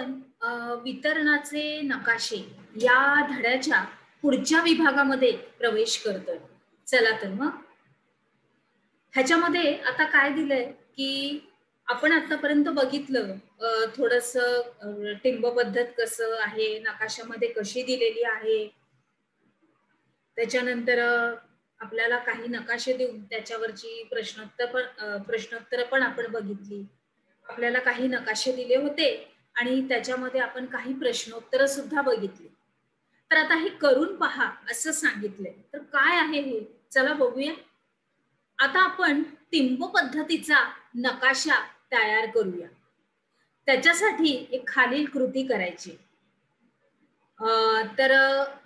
आपण वितरणाचे नकाशे या धड्याच्या पुढच्या विभागामध्ये प्रवेश करतोय. चला तर मग ह्याच्यामध्ये आता काय दिलंय की आपण आतापर्यंत बघितलं थोडंसं टिंब पद्धत कसं आहे, नकाशामध्ये कशी दिलेली आहे. त्याच्यानंतर आपल्याला काही नकाशे देऊन त्याच्यावरची प्रश्नोत्तर पण आपण बघितली. आपल्याला काही नकाशे दिले होते आणि त्याच्यामध्ये आपण काही प्रश्नोत्तर सुद्धा बघितली. तर आता हे करून पहा असं सांगितलंय. तर काय आहे हे, चला बघूया. आता आपण टिंब पद्धतीचा नकाशा तयार करूया. त्याच्यासाठी एक खालील कृती करायची. तर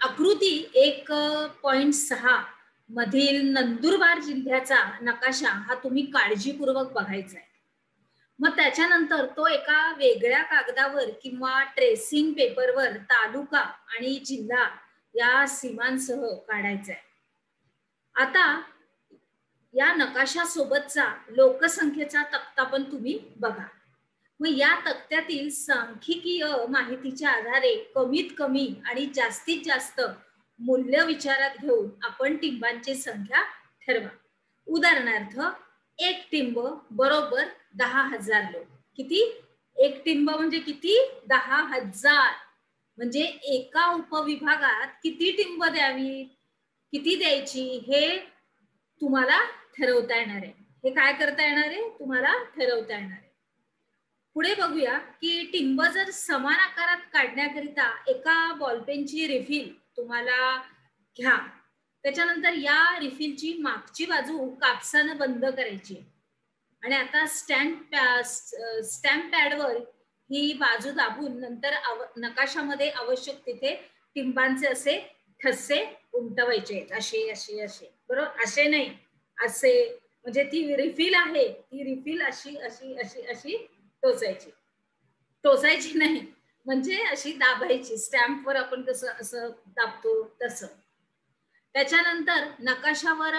आकृती 1.6 मधील नंदुरबार जिल्ह्याचा नकाशा हा तुम्ही काळजीपूर्वक बघायचा आहे. मग त्याच्यानंतर तो एका वेगळ्या कागदावर किंवा ट्रेसिंग पेपरवर तालुका आणि जिल्हा या सीमांसह काढायचा आहे. आता या नकाशासोबतचा लोकसंख्येचा तक्ता पण तुम्ही बघा. मग या तक्त्यातील सांख्यिकीय माहितीच्या आधारे कमीत कमी आणि जास्तीत जास्त मूल्य विचारात घेऊन आपण टिंबांची संख्या ठरवा. उदाहरणार्थ एक टिंब बरोबर 10,000 लोक. किती? एक टिंब म्हणजे किती? 10,000. म्हणजे एका उपविभागात किती टिंब द्यावी, किती द्यायची हे तुम्हाला ठरवता येणार आहे. हे काय करता येणार आहे? तुम्हाला ठरवता येणार आहे. पुढे बघूया की टिंब जर समान आकारात काढण्याकरिता एका बॉलपेनची रिफिल तुम्हाला घ्या. त्याच्यानंतर या रिफिलची मागची बाजू कापसानं बंद करायची आणि आता स्टॅम्प पॅडवर ही बाजू दाबून नंतर नकाशामध्ये आवश्यक तिथे टिंबांचे असे ठसे उमटवायचे. असे असे असे, बरोबर? असे नाही, असे. म्हणजे ती रिफिल आहे, ती रिफिल अशी अशी अशी अशी टोचायची नाही, म्हणजे अशी दाबायची. स्टॅम्पवर आपण कसं असं दाबतो तसं. त्याच्यानंतर नकाशावर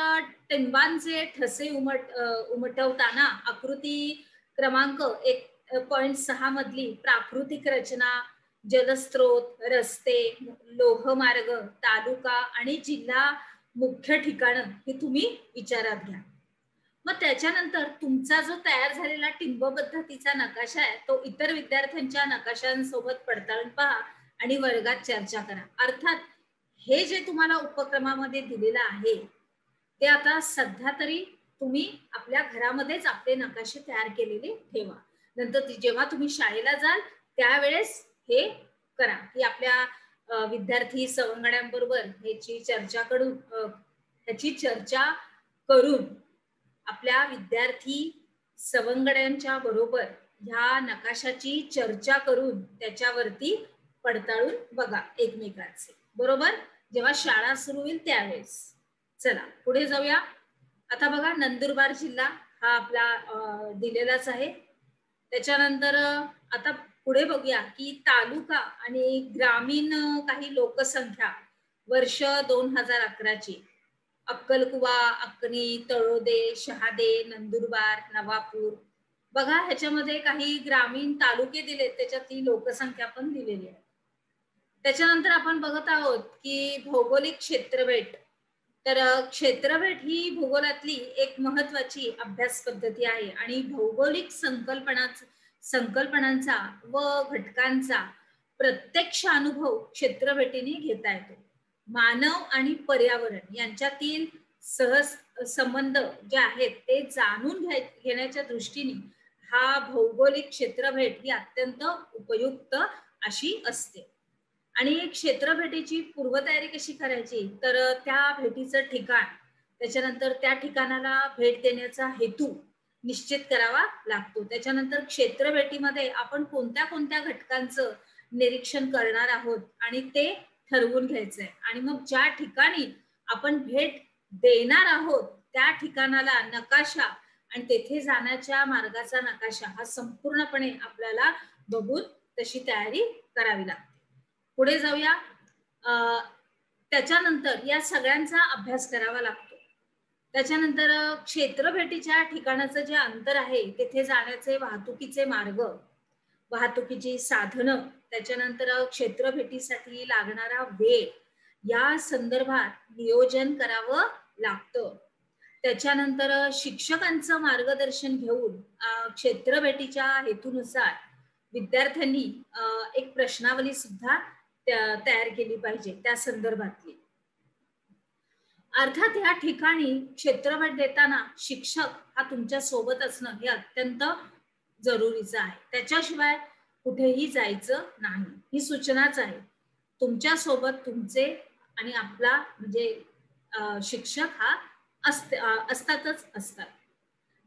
टिंबांचे ठसे उमटवताना आकृती क्रमांक 1.6 मधली प्राकृतिक रचना, जलस्रोत, रस्ते, लोहमार्ग, तालुका आणि जिल्हा मुख्य ठिकाणं ही तुम्ही विचारात घ्या. मग त्याच्यानंतर तुमचा जो तयार झालेला टिंब पद्धतीचा नकाशा आहे तो इतर विद्यार्थ्यांच्या नकाशांसोबत पडताळून पहा आणि वर्गात चर्चा करा. अर्थात हे जे तुम्हाला उपक्रमामध्ये दिलेलं आहे ते आता सध्या तरी तुम्ही आपल्या घरामध्येच आपले नकाशे तयार केलेले ठेवा. नंतर जेव्हा तुम्ही शाळेला जाल त्यावेळेस हे करा की आपल्या विद्यार्थी सवंगड्यांबरोबर ह्याची चर्चा करून आपल्या विद्यार्थी सवंगड्यांच्या बरोबर ह्या नकाशाची चर्चा करून त्याच्यावरती पडताळून बघा एकमेकांचे, बरोबर? जेव्हा शाळा सुरू होईल त्यावेळेस. चला पुढे जाऊया. आता बघा नंदुरबार जिल्हा हा आपला दिलेलाच आहे. त्याच्यानंतर आता पुढे बघूया की तालुका आणि ग्रामीण काही लोकसंख्या वर्ष 2011ची. अक्कलकुवा, अक्कनी, तळोदे, शहादे, नंदुरबार, नवापूर. बघा ह्याच्यामध्ये काही ग्रामीण तालुके दिलेत, त्याच्यातली लोकसंख्या पण दिलेली आहे. त्याच्यानंतर आपण बघत आहोत की भौगोलिक क्षेत्रफळ. तर क्षेत्रफळ ही भूगोलातली एक महत्वाची अभ्यास पद्धती आहे आणि भौगोलिक संकल्पनांचा व घटकांचा प्रत्यक्ष अनुभव क्षेत्रफळीने घेता येतो. मानव आणि पर्यावरण यांच्यातील संबंध जे आहेत ते जाणून घेण्याच्या दृष्टीने हा भौगोलिक क्षेत्रफळ ही अत्यंत उपयुक्त अशी असते. आणि क्षेत्रफळीची पूर्वतयारी कशी करायची, तर त्या भेटीचं ठिकाण, त्याच्यानंतर त्या ठिकाणाला भेट देण्याचा हेतू निश्चित करावा लागतो. त्याच्यानंतर क्षेत्रफळीमध्ये आपण कोणत्या कोणत्या घटकांचं निरीक्षण करणार आहोत आणि ते ठरवून घ्यायचंय. आणि मग ज्या ठिकाणी आपण भेट देणार आहोत त्या ठिकाणाला नकाशा आणि तेथे जाण्याच्या मार्गाचा नकाशा हा संपूर्णपणे आपल्याला बघून तशी तयारी करावी लागते. पुढे जाऊया. त्याच्यानंतर या सगळ्यांचा अभ्यास करावा लागतो. त्याच्यानंतर क्षेत्रफळीच्या ठिकाणाचं जे अंतर आहे तेथे जाण्याचे वाहतुकीचे मार्ग, वाहतुकीची साधनं, त्याच्यानंतर क्षेत्रभेटीसाठी लागणारा वेळ, या संदर्भात नियोजन करावं लागतं. त्याच्यानंतर शिक्षकांचं मार्गदर्शन घेऊन क्षेत्रभेटीच्या हेतूनुसार विद्यार्थ्यांनी एक प्रश्नावली सुद्धा तयार केली पाहिजे त्या संदर्भातली. अर्थात या ठिकाणी क्षेत्रभेट देताना शिक्षक हा तुमच्या सोबत असणं हे अत्यंत जरुरीचं आहे. त्याच्याशिवाय कुठेही जायचं नाही, ही सूचनाच आहे. तुमच्या सोबत तुमचे आणि आपला म्हणजे शिक्षक हा असतातच असतात.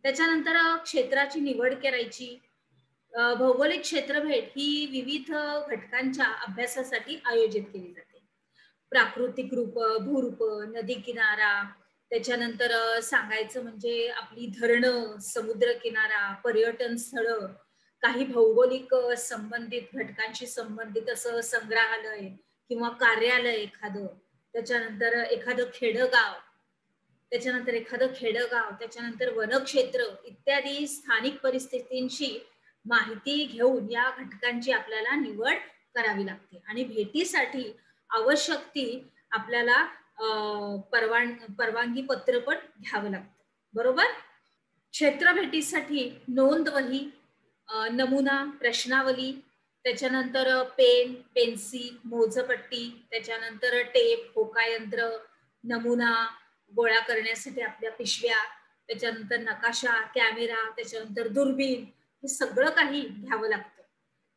त्याच्यानंतर क्षेत्राची निवड करायची. भौगोलिक क्षेत्रभेट ही विविध घटकांच्या अभ्यासासाठी आयोजित केली जाते. प्राकृतिक रूप, भूरूप, नदी किनारा, त्याच्यानंतर सांगायचं म्हणजे आपली धरणं, समुद्र किनारा, पर्यटन स्थळं, काही भौगोलिक संबंधित घटकांशी संबंधित असं संग्रहालय किंवा कार्यालय एखादं, त्याच्यानंतर एखादं खेडगाव, त्याच्यानंतर वनक्षेत्र इत्यादी स्थानिक परिस्थितींशी माहिती घेऊन या घटकांची आपल्याला निवड करावी लागते आणि भेटीसाठी आवश्यक ती आपल्याला परवानगी पत्र पण घ्यावं लागतं. बरोबर. क्षेत्रभेटीसाठी नोंदवही, नमुना, प्रश्नावली, त्याच्यानंतर पेन, पेन्सिल, मोजपट्टी, त्याच्यानंतर टेप, होकायंत्र, नमुना गोळा करण्यासाठी आपल्या पिशव्या, त्याच्यानंतर नकाशा, कॅमेरा, त्याच्यानंतर दुर्बीण, हे सगळं काही घ्यावं लागतं.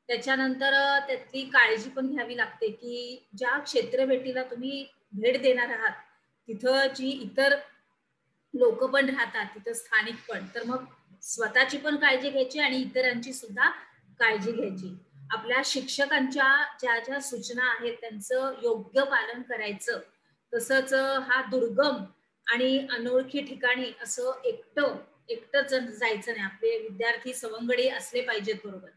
त्याच्यानंतर त्यातली काळजी पण घ्यावी लागते की ज्या क्षेत्रभेटीला तुम्ही भेट देणार आहात तिथं जी इतर लोक पण राहतात, तिथं स्थानिक पण, तर मग स्वतःची पण काळजी घ्यायची आणि इतरांची सुद्धा काळजी घ्यायची. आपल्या शिक्षकांच्या ज्या ज्या सूचना आहेत त्यांचं योग्य पालन करायचं. तसंच हा दुर्गम आणि अनोळखी ठिकाणी असं एकटं जायचं नाही. आपले विद्यार्थी सवंगडी असले पाहिजेत. बरोबर.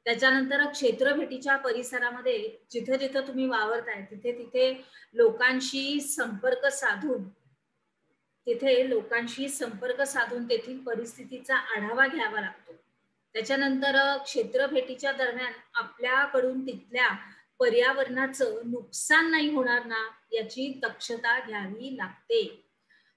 त्याच्यानंतर क्षेत्रभेटीच्या परिसरामध्ये जिथे जिथे तुम्ही वावरताय तिथे तिथे लोकांशी संपर्क साधून तेथील परिस्थितीचा आढावा घ्यावा लागतो. त्याच्यानंतर क्षेत्रभेटीच्या दरम्यान आपल्याकडून तिथल्या पर्यावरणाचं नुकसान नाही होणार ना याची दक्षता घ्यावी लागते.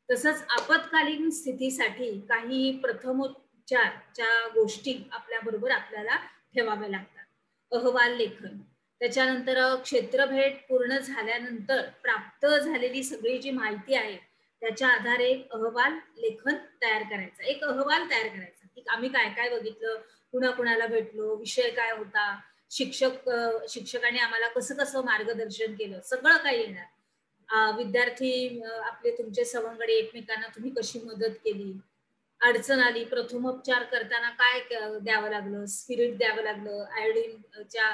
तसंच आपत्कालीन स्थितीसाठी काही प्रथमोपचारच्या गोष्टी आपल्या बरोबर आपल्याला ठेवाव्या लागतात. अहवाल लेखन, त्याच्यानंतर क्षेत्रभेट पूर्ण झाल्यानंतर प्राप्त झालेली सगळी जी माहिती आहे त्याच्या आधारे अहवाल लेखन तयार करायचा की आम्ही काय काय बघितलं, कुणाकुणाला भेटलो, विषय काय होता, शिक्षकाने आम्हाला कसं कसं मार्गदर्शन केलं, सगळं काही येणार. विद्यार्थी आपले तुमचे सवंगडी एकमेकांना तुम्ही कशी मदत केली, अडचण आली, प्रथमोपचार करताना काय द्यावं लागलं, स्पिरिट द्यावं लागलं, आयोडीनच्या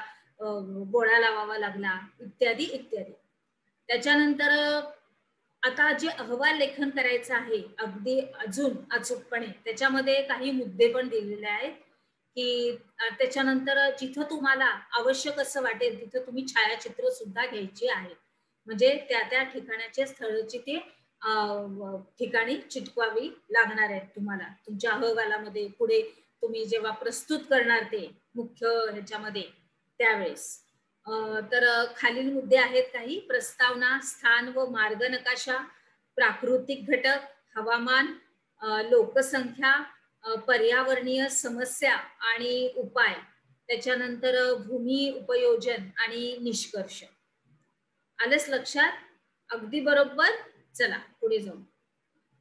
गोळा लावावा लागला, इत्यादी इत्यादी. त्याच्यानंतर आता जे अहवाल लेखन करायचं आहे अगदी अजून अचूकपणे, त्याच्यामध्ये काही मुद्दे पण दिलेले आहेत की त्याच्यानंतर जिथं तुम्हाला आवश्यक असं वाटेल तिथं तुम्ही छायाचित्र सुद्धा घ्यायची आहे. म्हणजे त्या त्या ठिकाणाच्या स्थळाची ते ठिकाणी चिटकवावी लागणार आहेत तुम्हाला तुमच्या अहवालामध्ये. पुढे तुम्ही जेव्हा प्रस्तुत करणार ते मुख्य ह्याच्यामध्ये त्यावेळेस. तर खालील मुद्दे आहेत काही: प्रस्तावना, स्थान व मार्ग नकाशा, प्राकृतिक घटक, हवामान, लोकसंख्या, पर्यावरणीय समस्या आणि उपाय, त्याच्यानंतर भूमी उपयोजन आणि निष्कर्ष. आलंच लक्षात? अगदी बरोबर. चला पुढे जाऊ.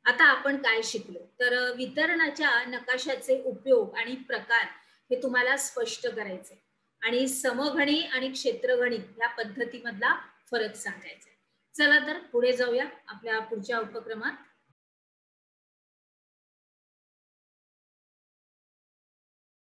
आता आपण काय शिकलो तर वितरणाच्या नकाशाचे उपयोग आणि प्रकार हे तुम्हाला स्पष्ट करायचे आणि समघणी आणि क्षेत्रगणी या पद्धतीमधला फरक सांगायचा. चला तर पुढे जाऊया आपल्या पुढच्या उपक्रमात.